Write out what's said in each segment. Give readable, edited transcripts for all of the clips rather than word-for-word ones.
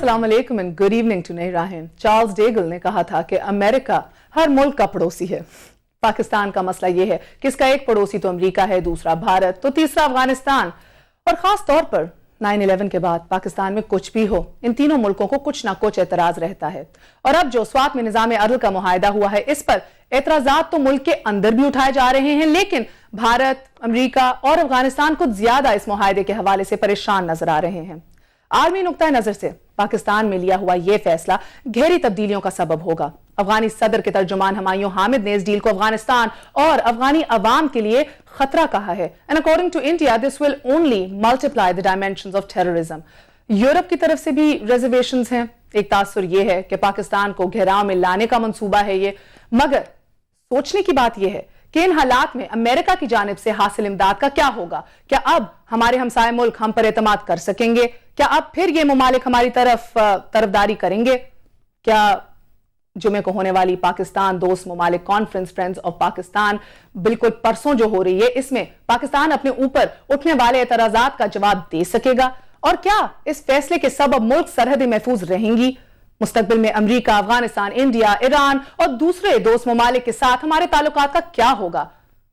अस्सलाम वालेकुम and good evening to नाज़रीन। चार्ल्स डेगल ने कहा था कि अमेरिका हर मुल्क का पड़ोसी है। पाकिस्तान का मसला यह है कि इसका एक पड़ोसी तो अमेरिका है, दूसरा भारत, तो तीसरा अफगानिस्तान। और खास तौर पर 9/11 के बाद पाकिस्तान में कुछ भी हो, इन तीनों मुल्कों को कुछ ना कुछ एतराज रहता है। और अब जो स्वात में निजाम अदल का मुआहदा हुआ है, इस पर एतराजात तो मुल्क के अंदर भी उठाए जा रहे हैं, लेकिन भारत, अमेरिका और अफगानिस्तान कुछ ज्यादा इस मुआहदे के हवाले से परेशान नजर आ रहे हैं। आलमी नुक्ता नजर से पाकिस्तान में लिया हुआ यह फैसला गहरी तब्दीलियों का सबब होगा। अफगानी सदर के तर्जुमान हुमायूं हामिद ने इस डील को अफगानिस्तान और अफगानी अवाम के लिए खतरा कहा है। And according to India this will only multiply the dimensions of terrorism. Europe की तरफ से भी रिजर्वेशंस हैं। एक तासुर यह है कि पाकिस्तान को घेराव में लाने का मंसूबा है ये, मगर सोचने की बात यह है कि इन हालात में अमेरिका की जानिब से हासिल इमदाद का क्या होगा। क्या अब हमारे हमसाए मुल्क हम पर एतमाद कर सकेंगे? क्या अब फिर ये मुमालिक हमारी तरफदारी करेंगे? क्या जुमे को होने वाली पाकिस्तान दोस्त मुमालिक कॉन्फ्रेंस फ्रेंड्स ऑफ पाकिस्तान बिल्कुल परसों जो हो रही है, इसमें पाकिस्तान अपने ऊपर उठने वाले एतराजात का जवाब दे सकेगा? और क्या इस फैसले के सबब मुल्क सरहदें महफूज रहेंगी? मुस्तकबिल में अमरीका, अफगानिस्तान, इंडिया, ईरान और दूसरे दोस्त मुमालिक के साथ हमारे ताल्लुकात का क्या होगा?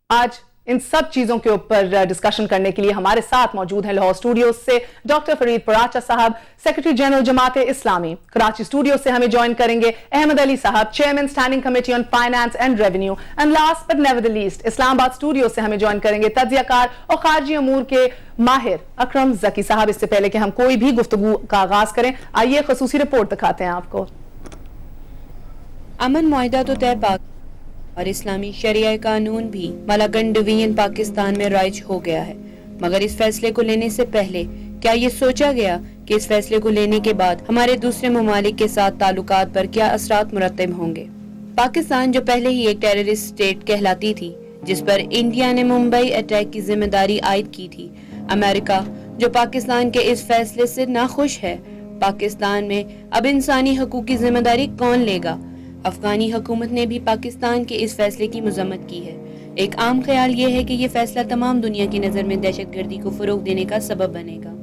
आज इन सब चीजों के ऊपर डिस्कशन करने के लिए हमारे साथ मौजूद हैं लाहौर स्टूडियो से डॉक्टर फरीद पराचा साहब, secretary general Jamaat Islami. Karachi studio से हमें ज्वाइन करेंगे अहमद अली साहब, chairman standing committee on finance and revenue. And last but never the least, Islamabad studio से हमें ज्वाइन करेंगे तज्जियाकार और खारजी अमूर के माहिर अकरम जकी साहब। इससे पहले कि हम कोई भी गुफ्तगू का आगाज करें, आइए खसूसी रिपोर्ट दिखाते हैं आपको। अमन मुआहिदा तो तय पाक और इस्लामी शरिया कानून भी मलाकन डिवीजन पाकिस्तान में राइज हो गया है, मगर इस फैसले को लेने से पहले क्या ये सोचा गया कि इस फैसले को लेने के बाद हमारे दूसरे ममालिक के साथ ताल्लुकात पर क्या असरात मुरतब होंगे? पाकिस्तान जो पहले ही एक टेररिस्ट स्टेट कहलाती थी, जिस पर इंडिया ने मुंबई अटैक की जिम्मेदारी आयद की थी, अमेरिका जो पाकिस्तान के इस फैसले से नाखुश है, पाकिस्तान में अब इंसानी हकूक की जिम्मेदारी कौन लेगा? अफगानी हुकूमत ने भी पाकिस्तान के इस फैसले की मजम्मत की है। एक आम ख्याल ये है कि ये फैसला तमाम दुनिया की नज़र में दहशतगर्दी को फरोग देने का सबब बनेगा।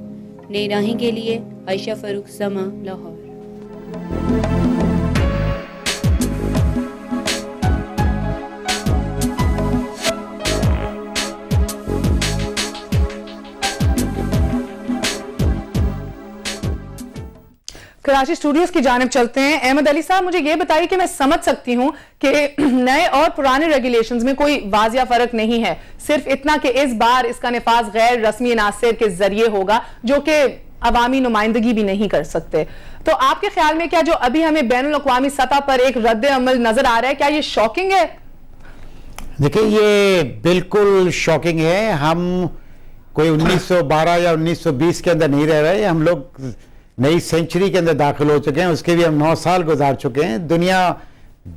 नई राही के लिए आयशा फरूक, समा, लाहौर। कराची स्टूडियोज की जानिब चलते हैं। अहमद अली साहब, मुझे ये बताइए कि मैं समझ सकती हूं कि नए और पुराने रेगुलेशंस में कोई वाजिया फर्क नहीं है, सिर्फ इतना कि इस बार इसका निफाज गैर रस्मी अनासर के जरिए होगा जो कि अवामी नुमाइंदगी भी नहीं कर सकते। तो आपके ख्याल में क्या जो अभी हमें बैनुल अक़वामी सतह पर एक रद्द अमल नजर आ रहा है, क्या ये शॉकिंग है? देखिए, ये बिल्कुल शॉकिंग है। हम कोई 1912 या 1920 के अंदर नहीं रह रहे, हम लोग नई सेंचुरी के अंदर दाखिल हो चुके हैं। उसके भी हम 9 साल गुजार चुके हैं। दुनिया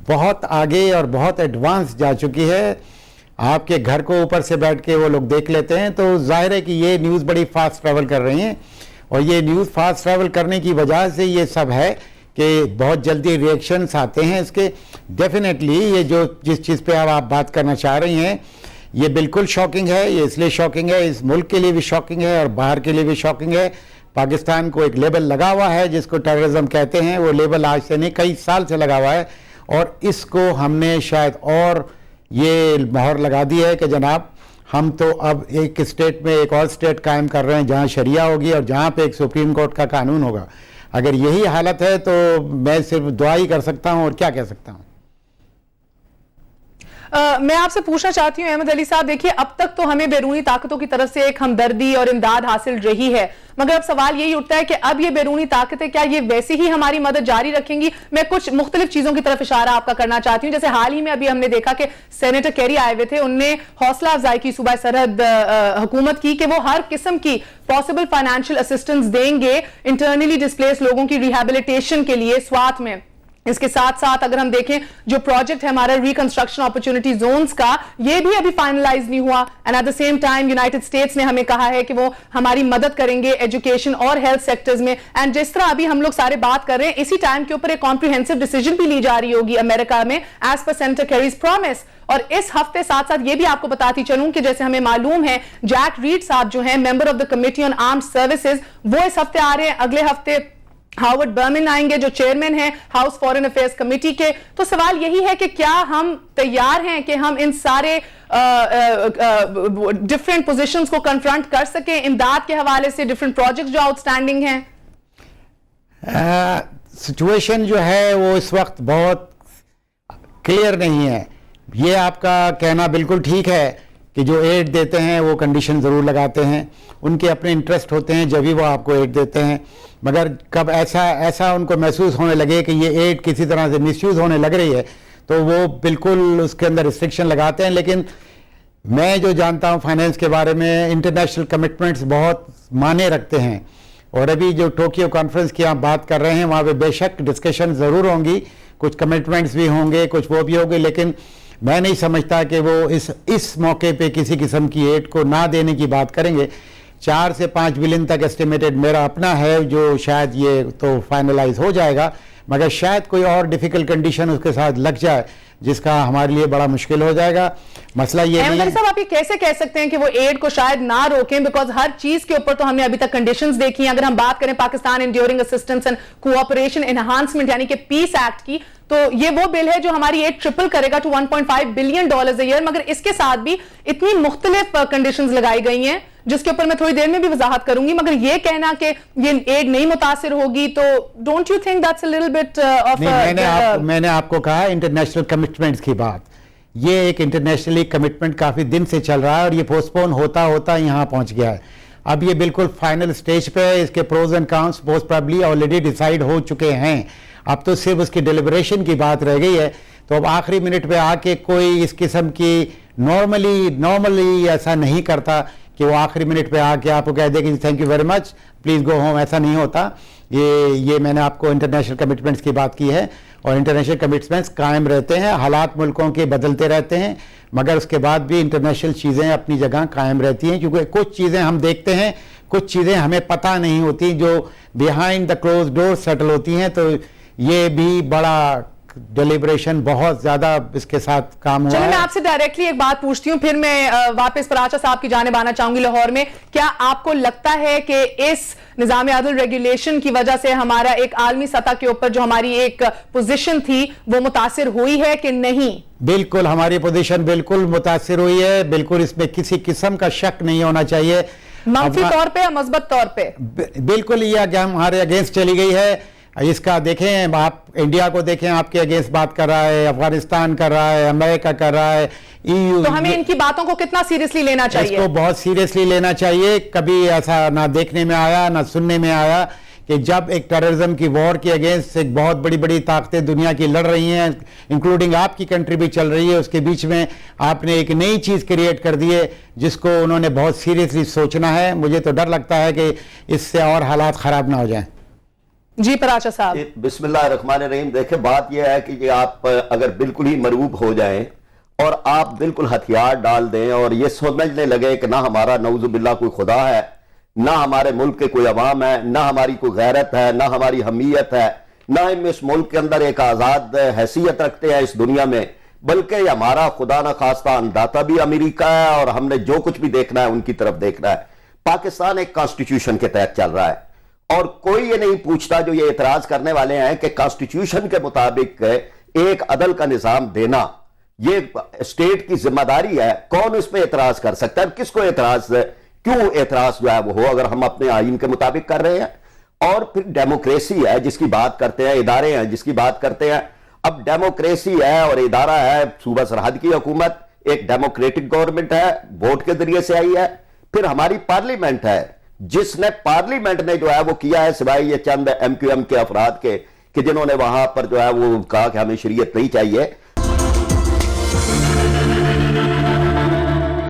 बहुत आगे और बहुत एडवांस जा चुकी है। आपके घर को ऊपर से बैठ के वो लोग देख लेते हैं, तो जाहिर है कि ये न्यूज़ बड़ी फास्ट ट्रैवल कर रही हैं। और ये न्यूज़ फास्ट ट्रैवल करने की वजह से ये सब है कि बहुत जल्दी रिएक्शंस आते हैं इसके। डेफिनेटली ये जो जिस चीज़ पे आप बात करना चाह रही हैं, ये बिल्कुल शॉकिंग है। ये इसलिए शॉकिंग है, इस मुल्क के लिए भी शॉकिंग है और बाहर के लिए भी शॉकिंग है। पाकिस्तान को एक लेबल लगा हुआ है जिसको टेररिज्म कहते हैं। वो लेबल आज से नहीं, कई साल से लगा हुआ है, और इसको हमने शायद और ये मोहर लगा दी है कि जनाब हम तो अब एक स्टेट में एक और स्टेट कायम कर रहे हैं जहां शरिया होगी और जहां पे एक सुप्रीम कोर्ट का कानून होगा। अगर यही हालत है तो मैं सिर्फ दुआ ही कर सकता हूं और क्या कह सकता हूं। मैं आपसे पूछना चाहती हूँ अहमद अली साहब, देखिए अब तक तो हमें बैरूनी ताकतों की तरफ से एक हमदर्दी और इमदाद हासिल रही है, मगर अब सवाल यही उठता है कि अब ये बैरूनी ताकतें क्या ये वैसे ही हमारी मदद जारी रखेंगी? मैं कुछ मुख्तलिफ चीजों की तरफ इशारा आपका करना चाहती हूँ। जैसे हाल ही में अभी हमने देखा कि सेनेटर कैरी आए हुए थे, उनने हौसला अफजाई की सूबा सरहद हुकूमत की कि वो हर किस्म की पॉसिबल फाइनेंशियल असिस्टेंस देंगे इंटरनली डिस्प्लेस लोगों की रिहेबिलिटेशन के लिए स्वात में। इसके साथ साथ अगर हम देखें जो प्रोजेक्ट है हमारा रिकंस्ट्रक्शन अपॉर्चुनिटी जोन्स का, ये भी अभी फाइनलाइज नहीं हुआ। And at the same time United states ने हमें कहा है कि वो हमारी मदद करेंगे एजुकेशन और हेल्थ सेक्टर्स में। एंड जिस तरह अभी हम लोग सारे बात कर रहे हैं, इसी टाइम के ऊपर एक कॉम्प्रिहेंसिव डिसीजन भी ली जा रही होगी अमेरिका में as per senator carries promise. और इस हफ्ते साथ साथ ये भी आपको बताती चलूं कि जैसे हमें मालूम है जैक रीड साहब जो हैं member of the committee on armed services, वो इस हफ्ते आ रहे हैं, अगले हफ्ते ہاورڈ برمن آئیں گے جو چیئرمین ہیں ہاؤس فورن افیئرز کمیٹی کے. تو سوال یہی ہے کہ کیا ہم تیار ہیں کہ ہم ان سارے ڈفرینٹ پوزیشنز کو کنفرنٹ کر سکیں, امداد کے حوالے سے ڈفرینٹ پروجیکٹس جو آؤٹ اسٹینڈنگ ہیں؟ سچویشن جو ہے وہ اس وقت بہت کلیئر نہیں ہے. یہ آپ کا کہنا بالکل ٹھیک ہے کہ جو ایڈ دیتے ہیں وہ کنڈیشن ضرور لگاتے ہیں, ان کے اپنے انٹرسٹ ہوتے ہیں جبھی وہ آپ کو ایڈ دیتے ہیں, مگر کب ایسا ان کو محسوس ہونے لگے کہ یہ ایڈ کسی طرح سے مس یوز ہونے لگ رہی ہے تو وہ بالکل اس کے اندر ریسٹرکشن لگاتے ہیں. لیکن میں جو جانتا ہوں فائنینس کے بارے میں, انٹرنیشنل کمٹمنٹس بہت معنی رکھتے ہیں, اور ابھی جو ٹوکیو کانفرنس کی آپ بات کر رہے ہیں وہاں پہ بے شک ڈسکشن ضرور ہوں گی, کچھ کمٹمنٹس بھی ہوں گے, کچھ وہ بھی ہوں گے, لیکن میں نہیں سمجھتا کہ وہ اس موقع پہ کسی قسم کی ایڈ کو نہ دینے کی بات کریں گے. 4 سے 5 بلین تک اسٹیمیٹڈ میرا اپنا ہے جو شاید یہ تو فائنلائز ہو جائے گا, مگر شاید کوئی اور ڈیفیکلٹ کنڈیشن اس کے ساتھ لگ جائے جس کا ہمارے لیے بڑا مشکل ہو جائے گا. مسئلہ یہ نہیں ہے صاحب آپ یہ کیسے کہہ سکتے ہیں کہ وہ ایڈ کو شاید نہ روکیں, بیکاز ہر چیز کے اوپر تو ہم نے ابھی تک کنڈیشنز دیکھی ہیں. اگر ہم بات کریں Pakistan enduring assistance and cooperation enhancement یعنی کہ پیس ایکٹ کی, تو یہ وہ بل ہے جو ہماری ایڈ ٹرپل کرے گا ٹو $1.5 بلین اے ایئر, مگر اس کے ساتھ بھی اتنی مختلف کنڈیشنز لگائی گئی ہیں جس کے اوپر میں تھوڑی دیر میں بھی وضاحت کروں گی. مگر یہ کہنا کہ یہ ایڈ نہیں متاثر ہوگی, تو don't you think that's a little bit of میں نے آپ کو کہا انٹرنیشنل کمٹمنٹس کی بات, یہ ایک انٹرنیشنلی کمٹمنٹ کافی دن سے چل رہا ہے اور یہ پوسٹ پون ہوتا ہوتا یہاں پہنچ گیا ہے. اب یہ بالکل فائنل سٹیج پہ ہے, اس کے pros and cons most probably already decide ہو چکے ہیں, اب تو صرف اس کی ڈیلیبریشن کی بات رہ گئی ہے. تو اب آخری منٹ پہ آ کے کوئی اس قسم کی نارملی ایسا نہیں کرتا کہ وہ آخری منٹ پہ آ کے آپ کو کہہ دے کہ thank you very much please go home, ایسا نہیں ہوتا. یہ میں نے آپ کو انٹرنیشنل کمٹمنٹس کی بات کی ہے, اور انٹرنیشنل کمٹمنٹس قائم رہتے ہیں, حالات ملکوں کے بدلتے رہتے ہیں, مگر اس کے بعد بھی انٹرنیشنل چیزیں اپنی جگہ قائم رہتی ہیں, کیونکہ کچھ چیزیں ہم دیکھتے ہیں, کچھ چیزیں ہمیں پتہ نہیں ہوتی جو behind the close door settle ہوتی ہیں. تو یہ بھی بڑا ڈیلیبریشن بہت زیادہ اس کے ساتھ کام ہوا ہے. میں آپ سے ڈائریکٹلی ایک بات پوچھتی ہوں, پھر میں واپس پراچا صاحب کی جانب آنا چاہوں گی لاہور میں. کیا آپ کو لگتا ہے کہ اس نظام عدل ریگولیشن کی وجہ سے ہمارا ایک عالمی سطح کے اوپر جو ہماری ایک پوزیشن تھی وہ متاثر ہوئی ہے کہ نہیں؟ بالکل ہماری پوزیشن بالکل متاثر ہوئی ہے, بالکل اس میں کسی قسم کا شک نہیں ہونا چاہیے. منفی طور پہ یا مثبت طور پہ؟ بالکل یہ کہ ہمارے اگینسٹ چلی گئی ہے. اس کا دیکھیں آپ انڈیا کو دیکھیں, آپ کے اگینسٹ بات کر رہا ہے, افغانستان کر رہا ہے, امریکہ کر رہا ہے, EU. تو ہمیں ان کی باتوں کو کتنا سیریسلی لینا چاہیے؟ اس کو بہت سیریسلی لینا چاہیے. کبھی ایسا نہ دیکھنے میں آیا نہ سننے میں آیا کہ جب ایک ٹیررزم کی وار کے اگینسٹ ایک بہت بڑی طاقتیں دنیا کی لڑ رہی ہیں, انکلوڈنگ آپ کی کنٹری بھی چل رہی ہے, اس کے بیچ میں آپ نے ایک نئی چیز کریٹ کر دی ہے جس کو انہوں نے بہت سیریسلی سوچنا ہے. مجھے تو ڈر لگتا ہے کہ اس سے اور حالات خراب نہ ہو جائیں. جی پراچا صاحب. بسم اللہ الرحمن الرحیم. دیکھیں بات یہ ہے کہ یہ آپ اگر بالکل ہی مرعوب ہو جائیں اور آپ بالکل ہتھیار ڈال دیں اور یہ سمجھنے لگے کہ نہ ہمارا نعوذ باللہ کوئی خدا ہے, نہ ہمارے ملک کے کوئی عوام ہے, نہ ہماری کوئی غیرت ہے, نہ ہماری حمیت ہے, نہ ہم اس ملک کے اندر ایک آزاد حیثیت رکھتے ہیں اس دنیا میں, بلکہ ہمارا خدا نہ خواستہ انداتا بھی امریکہ ہے اور ہم نے جو کچھ بھی دیکھنا ہے ان کی طرف دیکھنا ہے. پاکستان ایک کانسٹیٹیوشن کے تحت چل رہا ہے اور کوئی یہ نہیں پوچھتا جو یہ اعتراض کرنے والے ہیں کہ کانسٹیٹیوشن کے مطابق ایک عدل کا نظام دینا یہ اسٹیٹ کی ذمہ داری ہے. کون اس پہ اعتراض کر سکتا ہے؟ کس کو اعتراض, کیوں اعتراض جو ہے وہ ہو اگر ہم اپنے آئین کے مطابق کر رہے ہیں؟ اور پھر ڈیموکریسی ہے جس کی بات کرتے ہیں, ادارے ہیں جس کی بات کرتے ہیں. اب ڈیموکریسی ہے اور ادارہ ہے صوبہ سرحد کی حکومت, ایک ڈیموکریٹک گورنمنٹ ہے, ووٹ کے ذریعے سے آئی ہے. پھر ہماری پارلیمنٹ ہے جس نے پارلیمنٹ نے جو ہے وہ کیا ہے, سوائے یہ چند MQM کے افراد کے کہ جنہوں نے وہاں پر جو ہے وہ کہا کہ ہمیں شریعت نہیں چاہیے.